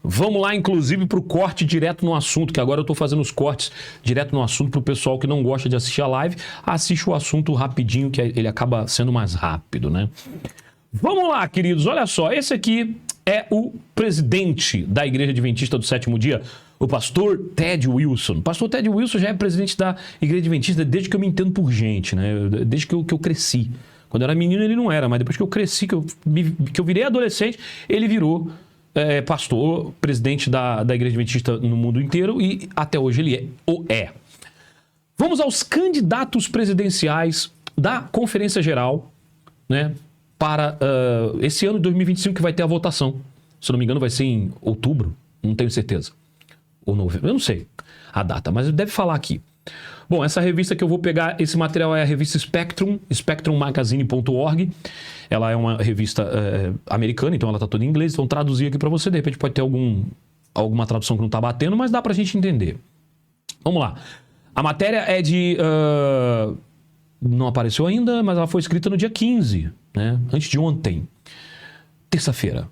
Vamos lá, inclusive, para o corte direto no assunto, que agora eu estou fazendo os cortes direto no assunto para o pessoal que não gosta de assistir a live. Assiste o assunto rapidinho, que ele acaba sendo mais rápido, né? Vamos lá, queridos. Olha só, esse aqui é o presidente da Igreja Adventista do Sétimo Dia, o pastor Ted Wilson. O pastor Ted Wilson já é presidente da Igreja Adventista desde que eu me entendo por gente, né? Desde que eu cresci. Quando eu era menino ele não era, mas depois que eu cresci, que eu virei adolescente, ele virou pastor, presidente da Igreja Adventista no mundo inteiro e até hoje ele é. Vamos aos candidatos presidenciais da Conferência Geral, né? Para esse ano de 2025 que vai ter a votação. Se eu não me engano vai ser em outubro, não tenho certeza. Ou novembro, eu não sei a data, mas deve falar aqui. Bom, essa revista que eu vou pegar, esse material é a revista Spectrum, spectrummagazine.org. Ela é uma revista americana, então ela está toda em inglês, então traduzir aqui para você, de repente pode ter alguma tradução que não está batendo, mas dá para a gente entender. Vamos lá. A matéria é de... não apareceu ainda, mas ela foi escrita no dia 15, né? Antes de ontem, terça-feira.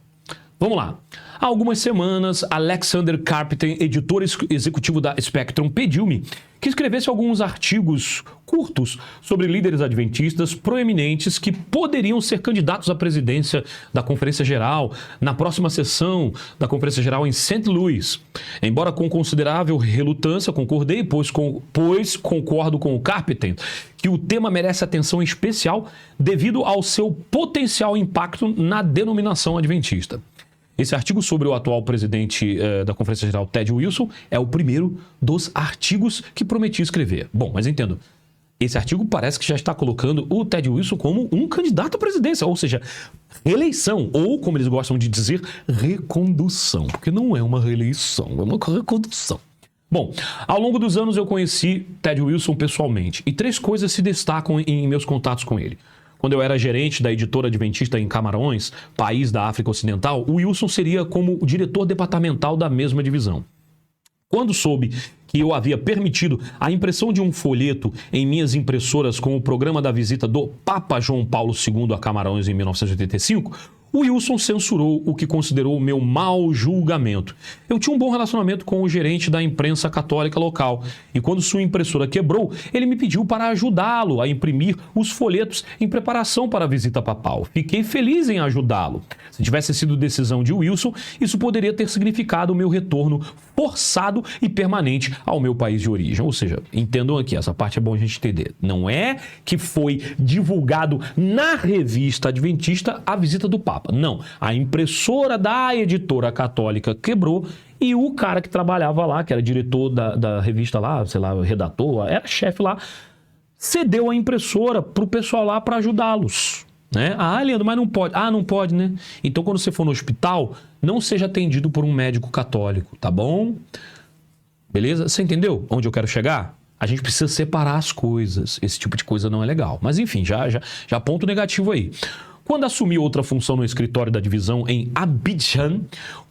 Vamos lá. Há algumas semanas, Alexander Carpenter, editor executivo da Spectrum, pediu-me que escrevesse alguns artigos curtos sobre líderes adventistas proeminentes que poderiam ser candidatos à presidência da Conferência Geral na próxima sessão da Conferência Geral em St. Louis. Embora com considerável relutância, concordei, pois concordo com o Carpenter que o tema merece atenção especial devido ao seu potencial impacto na denominação adventista. Esse artigo sobre o atual presidente da Conferência Geral, Ted Wilson, é o primeiro dos artigos que prometi escrever. Bom, mas entendo, esse artigo parece que já está colocando o Ted Wilson como um candidato à presidência, ou seja, reeleição, ou, como eles gostam de dizer, recondução, porque não é uma reeleição, é uma recondução. Bom, ao longo dos anos eu conheci Ted Wilson pessoalmente, e 3 coisas se destacam em meus contatos com ele. Quando eu era gerente da editora adventista em Camarões, país da África Ocidental, o Wilson seria como o diretor departamental da mesma divisão. Quando soube que eu havia permitido a impressão de um folheto em minhas impressoras com o programa da visita do Papa João Paulo II a Camarões em 1985, o Wilson censurou o que considerou meu mau julgamento. Eu tinha um bom relacionamento com o gerente da imprensa católica local e quando sua impressora quebrou, ele me pediu para ajudá-lo a imprimir os folhetos em preparação para a visita papal. Fiquei feliz em ajudá-lo. Se tivesse sido decisão de Wilson, isso poderia ter significado o meu retorno forçado e permanente ao meu país de origem. Ou seja, entendam aqui, essa parte é bom a gente entender. Não é que foi divulgado na revista adventista a visita do Papa. Não, a impressora da editora católica quebrou e o cara que trabalhava lá, que era diretor da revista lá, sei lá, redator, era chefe lá, cedeu a impressora pro pessoal lá para ajudá-los. Né? Ah, Leandro, mas não pode. Ah, não pode, né? Então, quando você for no hospital, não seja atendido por um médico católico, tá bom? Beleza? Você entendeu onde eu quero chegar? A gente precisa separar as coisas. Esse tipo de coisa não é legal. Mas, enfim, já ponto negativo aí. Quando assumi outra função no escritório da divisão em Abidjan,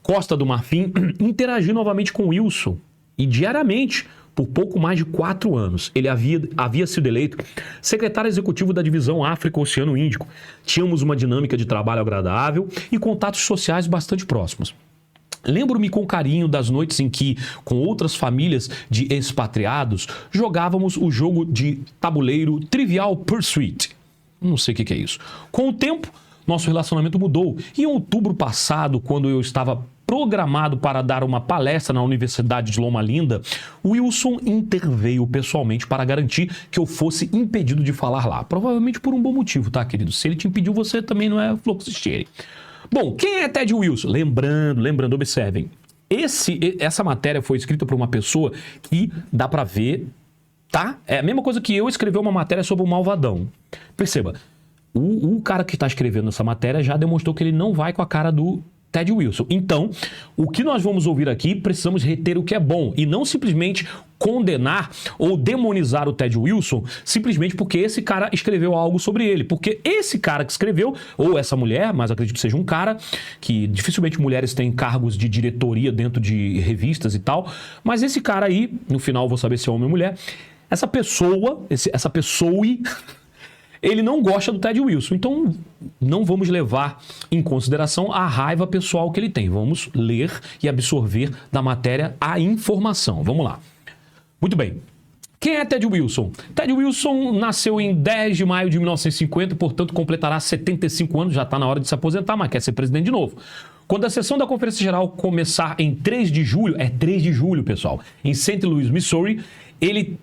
Costa do Marfim, interagi novamente com Wilson e diariamente por pouco mais de 4 anos. Ele havia sido eleito secretário executivo da divisão África-Oceano Índico. Tínhamos uma dinâmica de trabalho agradável e contatos sociais bastante próximos. Lembro-me com carinho das noites em que, com outras famílias de expatriados, jogávamos o jogo de tabuleiro Trivial Pursuit. Não sei o que é isso. Com o tempo, nosso relacionamento mudou. E em outubro passado, quando eu estava programado para dar uma palestra na Universidade de Loma Linda, Wilson interveio pessoalmente para garantir que eu fosse impedido de falar lá. Provavelmente por um bom motivo, tá, querido? Se ele te impediu, você também não é fluxo-cheire. Bom, quem é Ted Wilson? Lembrando, observem. Essa matéria foi escrita por uma pessoa que dá para ver... Tá? É a mesma coisa que eu escrever uma matéria sobre o Malvadão. Perceba, o cara que está escrevendo essa matéria já demonstrou que ele não vai com a cara do Ted Wilson. Então, o que nós vamos ouvir aqui, precisamos reter o que é bom e não simplesmente condenar ou demonizar o Ted Wilson simplesmente porque esse cara escreveu algo sobre ele. Porque esse cara que escreveu, ou essa mulher, mas acredito que seja um cara, que dificilmente mulheres têm cargos de diretoria dentro de revistas e tal, mas esse cara aí, no final vou saber se é homem ou mulher, essa pessoa, ele não gosta do Ted Wilson. Então, não vamos levar em consideração a raiva pessoal que ele tem. Vamos ler e absorver da matéria a informação. Vamos lá. Muito bem. Quem é Ted Wilson? Ted Wilson nasceu em 10 de maio de 1950, portanto completará 75 anos, já está na hora de se aposentar, mas quer ser presidente de novo. Quando a sessão da Conferência Geral começar em 3 de julho, é 3 de julho, pessoal, em St. Louis, Missouri, ele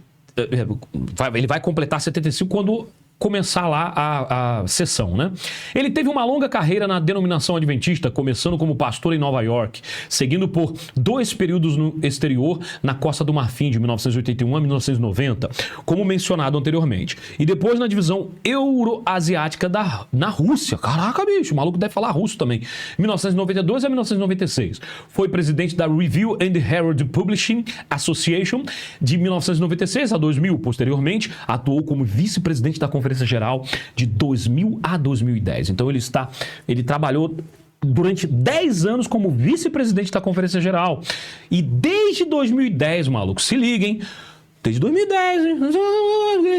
vai completar 75 quando começar lá a sessão, né? Ele teve uma longa carreira na denominação adventista, começando como pastor em Nova York, seguindo por 2 períodos no exterior, na Costa do Marfim, de 1981 a 1990, como mencionado anteriormente. E depois na divisão euroasiática na Rússia. Caraca, bicho, o maluco deve falar russo também. 1992 a 1996. Foi presidente da Review and Herald Publishing Association, de 1996 a 2000. Posteriormente, atuou como vice-presidente da Conferência Geral de 2000 a 2010. Então ele trabalhou durante 10 anos como vice-presidente da Conferência Geral. E desde 2010, maluco, se liguem, desde 2010, hein?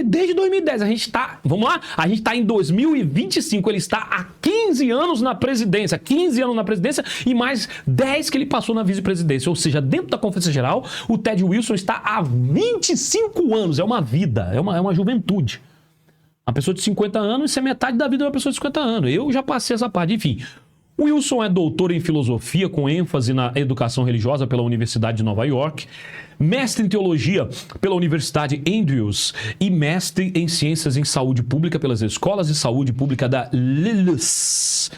Desde 2010, a gente está, vamos lá? A gente está em 2025, ele está há 15 anos na presidência, 15 anos na presidência e mais 10 que ele passou na vice-presidência, ou seja, dentro da Conferência Geral, o Ted Wilson está há 25 anos, é uma vida, é uma juventude. Uma pessoa de 50 anos, isso é metade da vida de uma pessoa de 50 anos. Eu já passei essa parte, enfim. Wilson é doutor em filosofia com ênfase na educação religiosa pela Universidade de Nova York, mestre em teologia pela Universidade Andrews e mestre em ciências em saúde pública pelas escolas de saúde pública da LILS.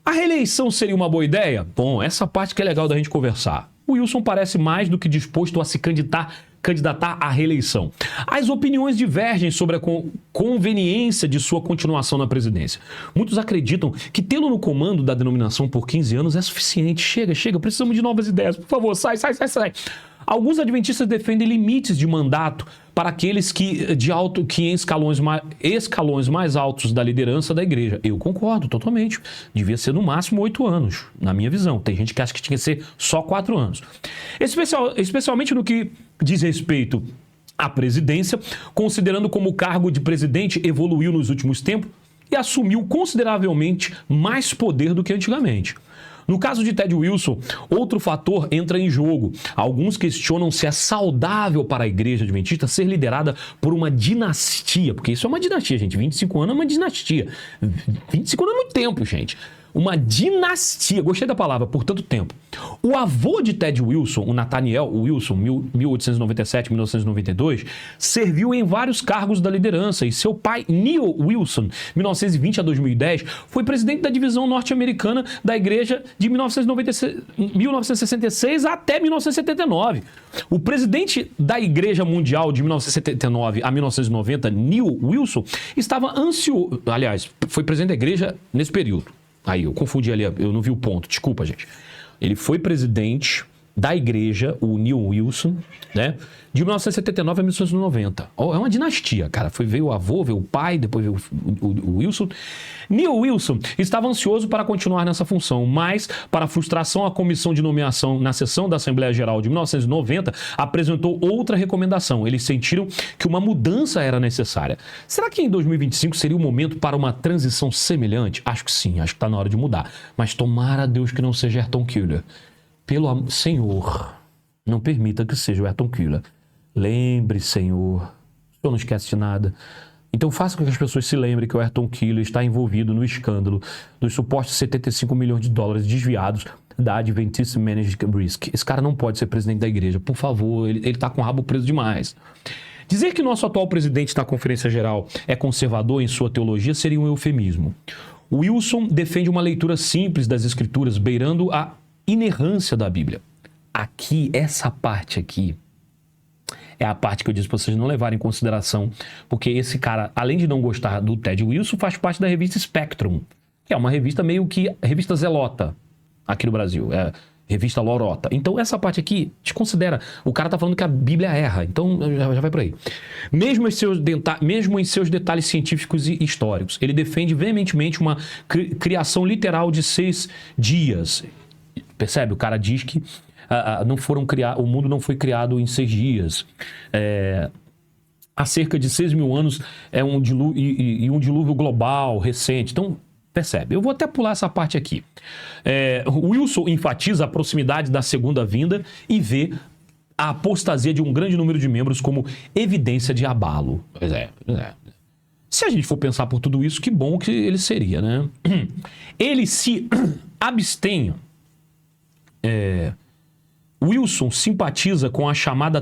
A reeleição seria uma boa ideia? Bom, essa parte que é legal da gente conversar. O Wilson parece mais do que disposto a se candidatar à reeleição. As opiniões divergem sobre a conveniência de sua continuação na presidência. Muitos acreditam que tê-lo no comando da denominação por 15 anos é suficiente. Chega, precisamos de novas ideias. Por favor, sai. Alguns adventistas defendem limites de mandato para aqueles que em escalões mais altos da liderança da igreja. Eu concordo totalmente. Devia ser no máximo 8 anos, na minha visão. Tem gente que acha que tinha que ser só 4 anos. Especialmente no que diz respeito à presidência, considerando como o cargo de presidente evoluiu nos últimos tempos e assumiu consideravelmente mais poder do que antigamente. No caso de Ted Wilson, outro fator entra em jogo. Alguns questionam se é saudável para a igreja adventista ser liderada por uma dinastia, porque isso é uma dinastia, gente. 25 anos é uma dinastia. 25 anos é muito tempo, gente. Uma dinastia, gostei da palavra, por tanto tempo. O avô de Ted Wilson, o Nathaniel Wilson, 1897-1992, serviu em vários cargos da liderança e seu pai, Neil Wilson, 1920 a 2010, foi presidente da divisão norte-americana da igreja de 1966 até 1979. O presidente da Igreja Mundial de 1979 a 1990, Neil Wilson, estava ansioso, aliás, foi presidente da igreja nesse período. Aí, eu confundi ali, eu não vi o ponto, desculpa, gente. Ele foi presidente da igreja, o Neil Wilson, né? De 1979 a 1990. É uma dinastia, cara. Veio o avô, veio o pai, depois veio o Wilson. Neil Wilson estava ansioso para continuar nessa função, mas, para a frustração, a comissão de nomeação na sessão da Assembleia Geral de 1990 apresentou outra recomendação. Eles sentiram que uma mudança era necessária. Será que em 2025 seria o momento para uma transição semelhante? Acho que sim, acho que está na hora de mudar. Mas tomara a Deus que não seja Ayrton Keeler. Pelo Senhor, não permita que seja o Ayrton Keeler. Lembre, Senhor, o Senhor não esquece de nada. Então faça com que as pessoas se lembrem que o Ayrton Keeler está envolvido no escândalo dos supostos 75 milhões de dólares desviados da Adventist Managed Risk. Esse cara não pode ser presidente da igreja, por favor, ele está com o rabo preso demais. Dizer que nosso atual presidente da Conferência Geral é conservador em sua teologia seria um eufemismo. O Wilson defende uma leitura simples das Escrituras, beirando a inerrância da Bíblia. Aqui, essa parte aqui, é a parte que eu disse para vocês não levarem em consideração, porque esse cara, além de não gostar do Ted Wilson, faz parte da revista Spectrum, que é uma revista meio que revista zelota aqui no Brasil, é revista lorota. Então essa parte aqui, desconsidera, o cara tá falando que a Bíblia erra, então já vai por aí. Mesmo em seus detalhes científicos e históricos, ele defende veementemente uma criação literal de 6 dias. Percebe? O cara diz que o mundo não foi criado em 6 dias. há cerca de 6 mil anos é um dilúvio global recente. Então, percebe. Eu vou até pular essa parte aqui. Wilson enfatiza a proximidade da segunda vinda e vê a apostasia de um grande número de membros como evidência de abalo. Pois é. Se a gente for pensar por tudo isso, que bom que ele seria, né? Ele se abstém. Wilson simpatiza com a chamada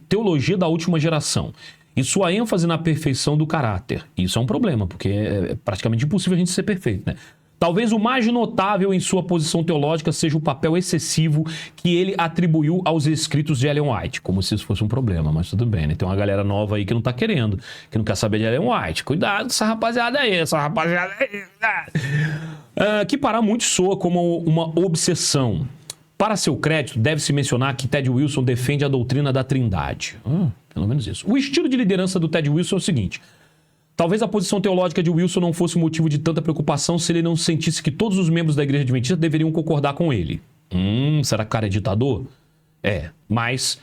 teologia da última geração e sua ênfase na perfeição do caráter. Isso é um problema, porque é praticamente impossível a gente ser perfeito, né? Talvez o mais notável em sua posição teológica seja o papel excessivo que ele atribuiu aos escritos de Ellen White, como se isso fosse um problema, mas tudo bem, né? Tem uma galera nova aí que não tá querendo, que não quer saber de Ellen White. Cuidado com essa rapaziada aí, que para muitos soa como uma obsessão. Para seu crédito, deve-se mencionar que Ted Wilson defende a doutrina da Trindade. Pelo menos isso. O estilo de liderança do Ted Wilson é o seguinte: talvez a posição teológica de Wilson não fosse motivo de tanta preocupação se ele não sentisse que todos os membros da Igreja Adventista deveriam concordar com ele. Será que o cara é ditador? Mas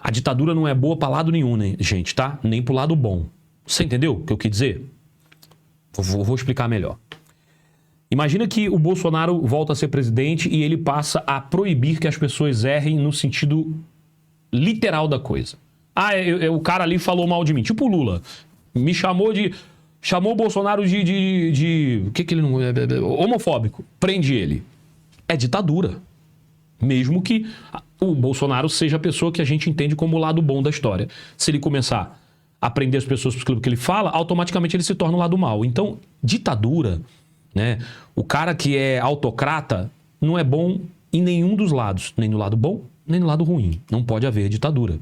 a ditadura não é boa para lado nenhum, né, gente, tá? Nem pro lado bom. Você entendeu o que eu quis dizer? Vou explicar melhor. Imagina que o Bolsonaro volta a ser presidente e ele passa a proibir que as pessoas errem no sentido literal da coisa. O cara ali falou mal de mim, tipo o Lula. Me chamou o Bolsonaro de o que ele não é? Homofóbico. Prende ele. É ditadura. Mesmo que o Bolsonaro seja a pessoa que a gente entende como o lado bom da história. Se ele começar a prender as pessoas pelo que ele fala, automaticamente ele se torna o lado mal. Então, ditadura, né? O cara que é autocrata não é bom em nenhum dos lados. Nem no lado bom, nem no lado ruim. Não pode haver ditadura.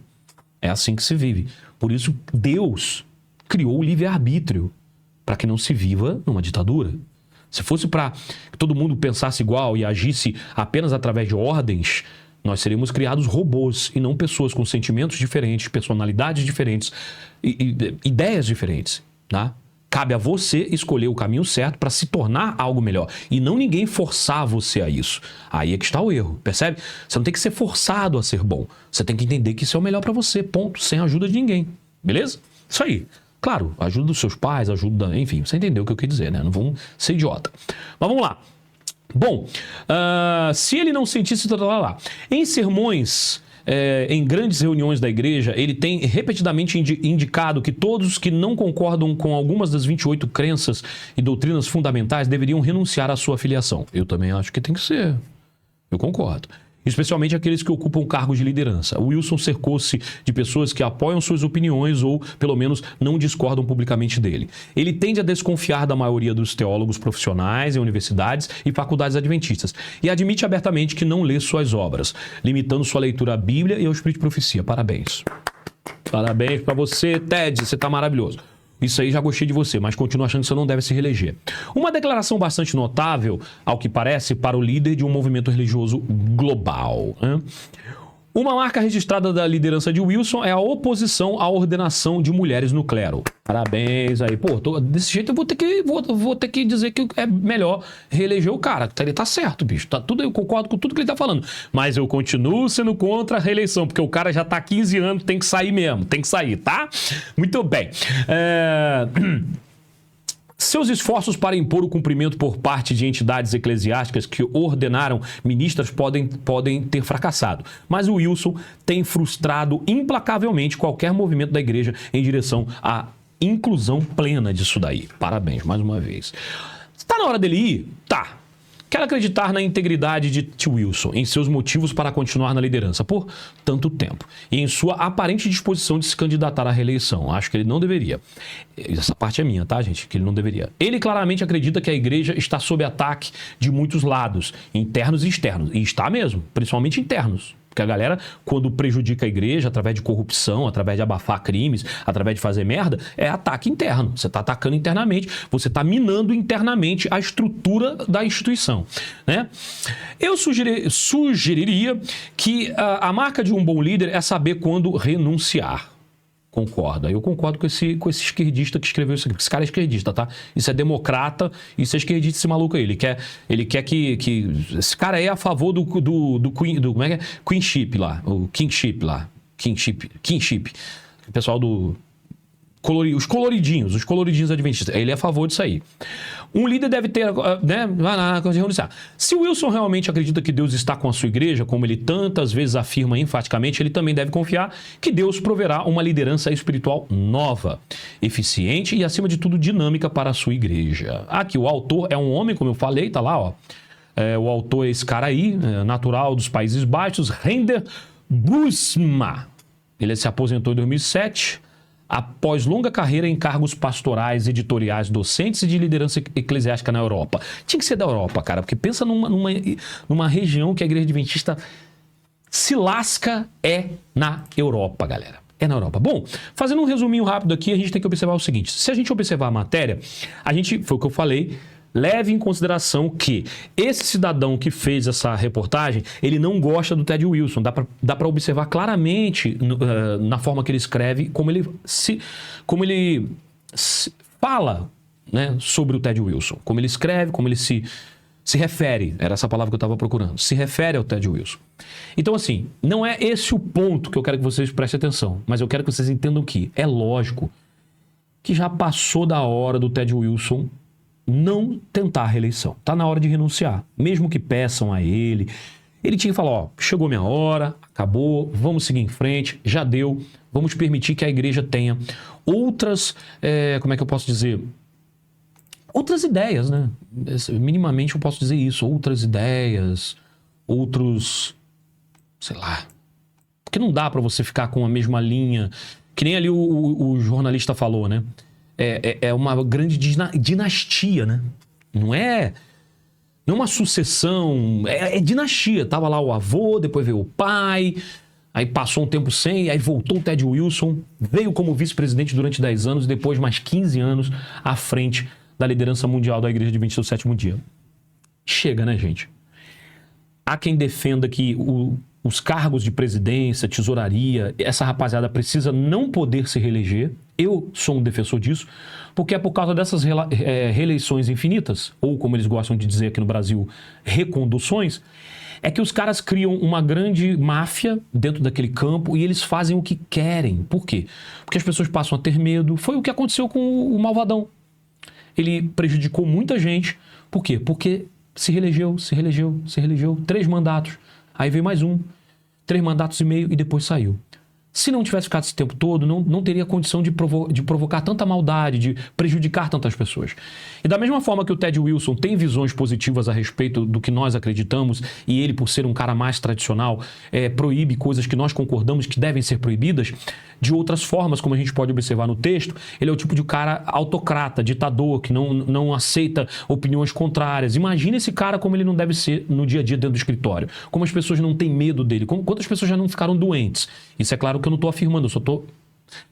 É assim que se vive. Por isso, Deus criou o livre-arbítrio para que não se viva numa ditadura. Se fosse para que todo mundo pensasse igual e agisse apenas através de ordens, nós seríamos criados robôs e não pessoas com sentimentos diferentes, personalidades diferentes, ideias diferentes, tá? Cabe a você escolher o caminho certo para se tornar algo melhor. E não ninguém forçar você a isso. Aí é que está o erro, percebe? Você não tem que ser forçado a ser bom. Você tem que entender que isso é o melhor para você, ponto. Sem a ajuda de ninguém. Beleza? Isso aí. Claro, ajuda dos seus pais, ajuda... Enfim, você entendeu o que eu quis dizer, né? Não vamos ser idiota. Mas vamos lá. Bom, se ele não sentisse... Em sermões... em grandes reuniões da igreja, ele tem repetidamente indicado que todos que não concordam com algumas das 28 crenças e doutrinas fundamentais deveriam renunciar à sua filiação. Eu também acho que tem que ser. Eu concordo. Especialmente aqueles que ocupam cargos de liderança. O Wilson cercou-se de pessoas que apoiam suas opiniões ou, pelo menos, não discordam publicamente dele. Ele tende a desconfiar da maioria dos teólogos profissionais em universidades e faculdades adventistas e admite abertamente que não lê suas obras, limitando sua leitura à Bíblia e ao Espírito de Profecia. Parabéns. Parabéns pra você, Ted. Você tá maravilhoso. Isso aí já gostei de você, mas continuo achando que você não deve se reeleger. Uma declaração bastante notável, ao que parece, para o líder de um movimento religioso global, né? Uma marca registrada da liderança de Wilson é a oposição à ordenação de mulheres no clero. Parabéns aí. Pô, desse jeito eu vou ter que dizer que é melhor reeleger o cara. Ele tá certo, bicho. Tá tudo, eu concordo com tudo que ele tá falando. Mas eu continuo sendo contra a reeleição, porque o cara já tá há 15 anos, tem que sair mesmo. Tem que sair, tá? Muito bem. Seus esforços para impor o cumprimento por parte de entidades eclesiásticas que ordenaram ministras podem ter fracassado, mas o Wilson tem frustrado implacavelmente qualquer movimento da igreja em direção à inclusão plena disso daí. Parabéns, mais uma vez. Está na hora dele ir? Tá. Quero acreditar na integridade de T. Wilson, em seus motivos para continuar na liderança por tanto tempo e em sua aparente disposição de se candidatar à reeleição. Acho que ele não deveria. Essa parte é minha, tá, gente? Que ele não deveria. Ele claramente acredita que a igreja está sob ataque de muitos lados, internos e externos. E está mesmo, principalmente internos. Porque a galera, quando prejudica a igreja, através de corrupção, através de abafar crimes, através de fazer merda, é ataque interno. Você está atacando internamente, você está minando internamente a estrutura da instituição, né? Eu sugeriria que a marca de um bom líder é saber quando renunciar. Concordo. Eu concordo com esse esquerdista que escreveu isso aqui. Porque esse cara é esquerdista, tá? Isso é democrata, isso é esquerdista, esse maluco aí. Ele quer que esse cara aí é a favor do como é que é? Queenship lá. O kingship lá. Kingship. O pessoal do os coloridinhos adventistas. Ele é a favor disso aí. Um líder deve ter, né, renunciar. Se o Wilson realmente acredita que Deus está com a sua igreja, como ele tantas vezes afirma enfaticamente, ele também deve confiar que Deus proverá uma liderança espiritual nova, eficiente e, acima de tudo, dinâmica para a sua igreja. Aqui, o autor é um homem, como eu falei, tá lá, ó. O autor é esse cara aí, natural dos Países Baixos, Render Brusma. Ele se aposentou em 2007, após longa carreira em cargos pastorais, editoriais, docentes e de liderança eclesiástica na Europa. Tinha que ser da Europa, cara, porque pensa numa região que a igreja adventista se lasca na Europa, galera. É na Europa. Bom, fazendo um resuminho rápido aqui, a gente tem que observar o seguinte. Se a gente observar a matéria, foi o que eu falei, leve em consideração que esse cidadão que fez essa reportagem, ele não gosta do Ted Wilson. Dá para observar claramente na forma que ele escreve, como ele fala, né, sobre o Ted Wilson. Como ele escreve, como ele se refere. Era essa palavra que eu estava procurando. Se refere ao Ted Wilson. Então, assim, não é esse o ponto que eu quero que vocês prestem atenção. Mas eu quero que vocês entendam que é lógico que já passou da hora do Ted Wilson não tentar a reeleição. Tá na hora de renunciar. Mesmo que peçam a ele. Ele tinha que falar, ó, chegou minha hora, acabou, vamos seguir em frente, já deu, vamos permitir que a igreja tenha outras, como é que eu posso dizer? Outras ideias, né? Minimamente eu posso dizer isso, outras ideias, outros, sei lá. Porque não dá pra você ficar com a mesma linha, que nem ali o jornalista falou, né? É uma grande dinastia, né? Não é uma sucessão, é dinastia. Tava lá o avô, depois veio o pai, aí passou um tempo sem, aí voltou o Ted Wilson, veio como vice-presidente durante 10 anos, depois mais 15 anos à frente da liderança mundial da Igreja Adventista do Sétimo Dia. Chega, né, gente? Há quem defenda que os cargos de presidência, tesouraria, essa rapaziada precisa não poder se reeleger. Eu sou um defensor disso, porque é por causa dessas reeleições infinitas, ou como eles gostam de dizer aqui no Brasil, reconduções, é que os caras criam uma grande máfia dentro daquele campo e eles fazem o que querem. Por quê? Porque as pessoas passam a ter medo. Foi o que aconteceu com o Malvadão. Ele prejudicou muita gente. Por quê? Porque se reelegeu. 3 mandatos. Aí veio mais 3 mandatos e meio e depois saiu. Se não tivesse ficado esse tempo todo, não teria condição de provocar tanta maldade, de prejudicar tantas pessoas. E da mesma forma que o Ted Wilson tem visões positivas a respeito do que nós acreditamos, e ele, por ser um cara mais tradicional, proíbe coisas que nós concordamos que devem ser proibidas, de outras formas, como a gente pode observar no texto, ele é o tipo de cara autocrata, ditador, que não aceita opiniões contrárias. Imagina esse cara como ele não deve ser no dia a dia dentro do escritório. Como as pessoas não têm medo dele. Quantas pessoas já não ficaram doentes? Isso é claro que eu não estou afirmando, eu só estou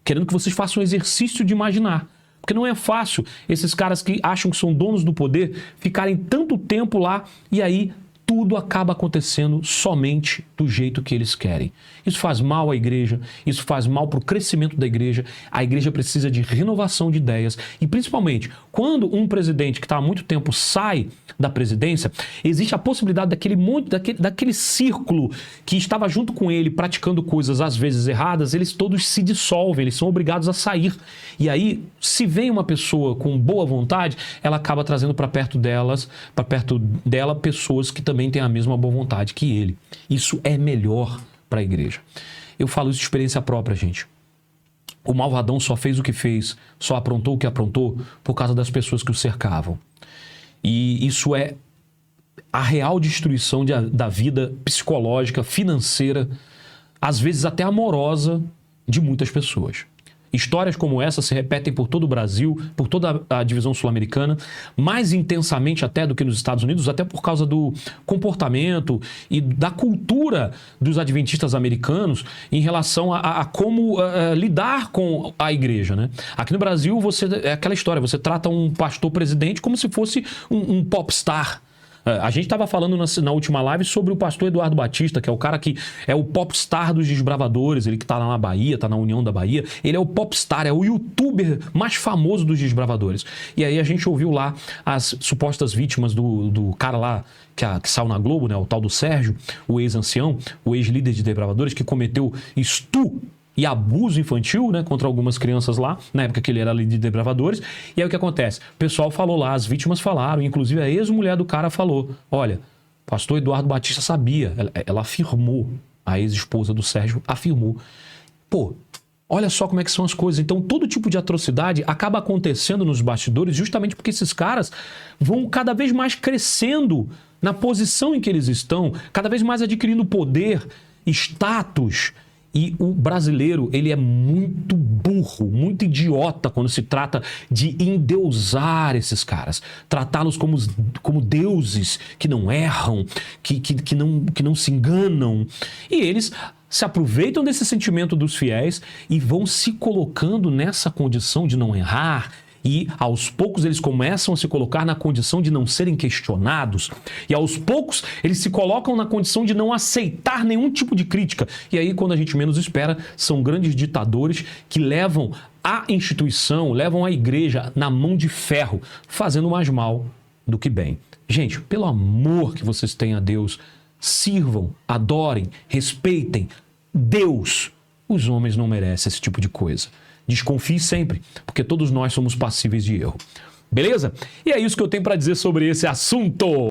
querendo que vocês façam um exercício de imaginar. Porque não é fácil esses caras que acham que são donos do poder ficarem tanto tempo lá e aí tudo acaba acontecendo somente do jeito que eles querem. Isso faz mal à igreja, isso faz mal para o crescimento da igreja. A igreja precisa de renovação de ideias e, principalmente, quando um presidente que está há muito tempo sai da presidência, existe a possibilidade daquele círculo que estava junto com ele praticando coisas às vezes erradas, eles todos se dissolvem, eles são obrigados a sair. E aí, se vem uma pessoa com boa vontade, ela acaba trazendo para perto dela pessoas que também têm a mesma boa vontade que ele. Isso é melhor para a igreja. Eu falo isso de experiência própria, gente. O Malvadão só fez o que fez, só aprontou o que aprontou por causa das pessoas que o cercavam. E isso é a real destruição da vida psicológica, financeira, às vezes até amorosa de muitas pessoas. Histórias como essa se repetem por todo o Brasil, por toda a divisão sul-americana, mais intensamente até do que nos Estados Unidos, até por causa do comportamento e da cultura dos adventistas americanos em relação a como lidar com a igreja, né? Aqui no Brasil, é aquela história, você trata um pastor presidente como se fosse um popstar. A gente estava falando na última live sobre o pastor Eduardo Batista, que é o cara que é o popstar dos desbravadores, ele que está lá na Bahia, está na União da Bahia, ele é o popstar, é o youtuber mais famoso dos desbravadores. E aí a gente ouviu lá as supostas vítimas do cara lá que saiu na Globo, né, o tal do Sérgio, o ex-ancião, o ex-líder de desbravadores, que cometeu estupro. e abuso infantil, né, contra algumas crianças lá, na época que ele era líder de depravadores. E aí o que acontece? O pessoal falou lá, as vítimas falaram, inclusive a ex-mulher do cara falou, olha, pastor Eduardo Batista sabia, ela afirmou, a ex-esposa do Sérgio afirmou. Pô, olha só como é que são as coisas. Então, todo tipo de atrocidade acaba acontecendo nos bastidores justamente porque esses caras vão cada vez mais crescendo na posição em que eles estão, cada vez mais adquirindo poder, status. E o brasileiro, ele é muito burro, muito idiota quando se trata de endeusar esses caras. Tratá-los como deuses que não erram, que não se enganam. E eles se aproveitam desse sentimento dos fiéis e vão se colocando nessa condição de não errar. E aos poucos eles começam a se colocar na condição de não serem questionados. E aos poucos eles se colocam na condição de não aceitar nenhum tipo de crítica. E aí, quando a gente menos espera, são grandes ditadores que levam a instituição, levam a igreja na mão de ferro, fazendo mais mal do que bem. Gente, pelo amor que vocês têm a Deus, sirvam, adorem, respeitem Deus. Os homens não merecem esse tipo de coisa. Desconfie sempre, porque todos nós somos passíveis de erro. Beleza? E é isso que eu tenho para dizer sobre esse assunto.